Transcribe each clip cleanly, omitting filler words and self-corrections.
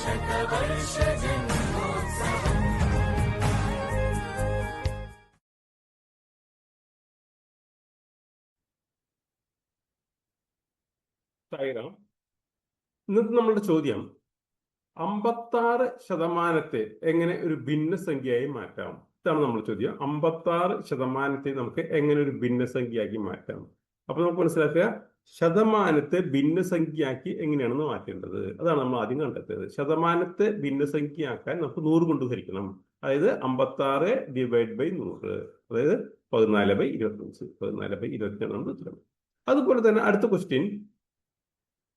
സായിറാം, ഇന്നത്തെ നമ്മളുടെ ചോദ്യം 56% എങ്ങനെ ഒരു ഭിന്നസംഖ്യയായി മാറ്റാം? ഇതാണ് നമ്മുടെ ചോദ്യം. 56% നമുക്ക് എങ്ങനെ ഒരു ഭിന്നസംഖ്യയാക്കി മാറ്റാം? അപ്പൊ നമുക്ക് മനസ്സിലാക്കുക, ശതമാനത്തെ ഭിന്നസംഖ്യയാക്കി എങ്ങനെയാണെന്ന് മാറ്റേണ്ടത്. അതാണ് നമ്മൾ ആദ്യം കണ്ടെത്തിയത്. ശതമാനത്തെ ഭിന്നസംഖ്യയാക്കാൻ നമുക്ക് 100 കൊണ്ട് ഹരിക്കണം. അതായത് 56/100, അതായത് 14/25. 14/25 ആണ് ഉത്തരം. അതുപോലെ തന്നെ അടുത്ത ക്വസ്റ്റ്യൻ,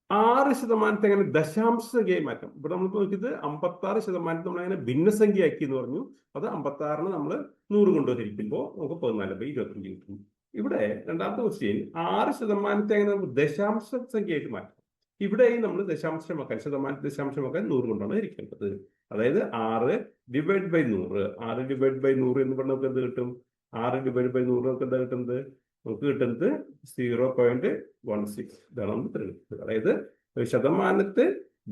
6% എങ്ങനെ ദശാംശസംഖ്യയായി മാറ്റാം? ഇവിടെ നമ്മൾ നോക്കിയത് 56% നമ്മൾ എങ്ങനെ ഭിന്നസംഖ്യയാക്കി എന്ന് പറഞ്ഞു. അത് 56 നമ്മൾ 100 കൊണ്ട് ഹരിക്കുമ്പോൾ നമുക്ക് 14/25 കിട്ടും. ഇവിടെ രണ്ടാമത്തെ ക്വസ്റ്റ്യൻ, 6% എങ്ങനെ നമുക്ക് ദശാംശ സംഖ്യയായിട്ട് മാറ്റാം? ഇവിടെയും നമ്മൾ ദശാംശമാക്കാൻ, ദശാംശമാക്കാൻ 100 കൊണ്ടാണ് ഹരിക്കേണ്ടത്. അതായത് 6/100. 6/100 എന്ന് പറഞ്ഞാൽ നമുക്ക് എന്ത് കിട്ടും? 6/100 നമുക്ക് എന്താ കിട്ടുന്നത്? നമുക്ക് കിട്ടുന്നത് 0.16. ഇതാണ് നമുക്ക് കിട്ടുന്നത്. അതായത് ശതമാനത്തെ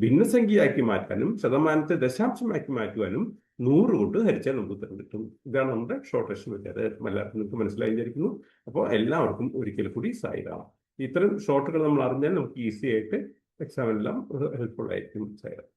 ഭിന്നസംഖ്യയാക്കി മാറ്റാനും ശതമാനത്തെ ദശാംശമാക്കി മാറ്റുവാനും 100 കൊണ്ട് ഹരിച്ചാൽ നമുക്ക് ഉത്തരം കിട്ടും. ഇതാണ് നമ്മുടെ ഷോർട്ടസ്റ്റ് മെത്തേഡ്. എല്ലാവർക്കും നിങ്ങൾക്ക് മനസ്സിലായി വിചാരിക്കുന്നു. അപ്പോൾ എല്ലാവർക്കും ഒരിക്കൽ കൂടി സായിറാം. ഇത്തരം ഷോർട്ടുകൾ നമ്മൾ അറിഞ്ഞാൽ നമുക്ക് ഈസി ആയിട്ട് എക്സാമിനെല്ലാം ഹെൽപ്ഫുൾ ആയിരിക്കും സായിറാം.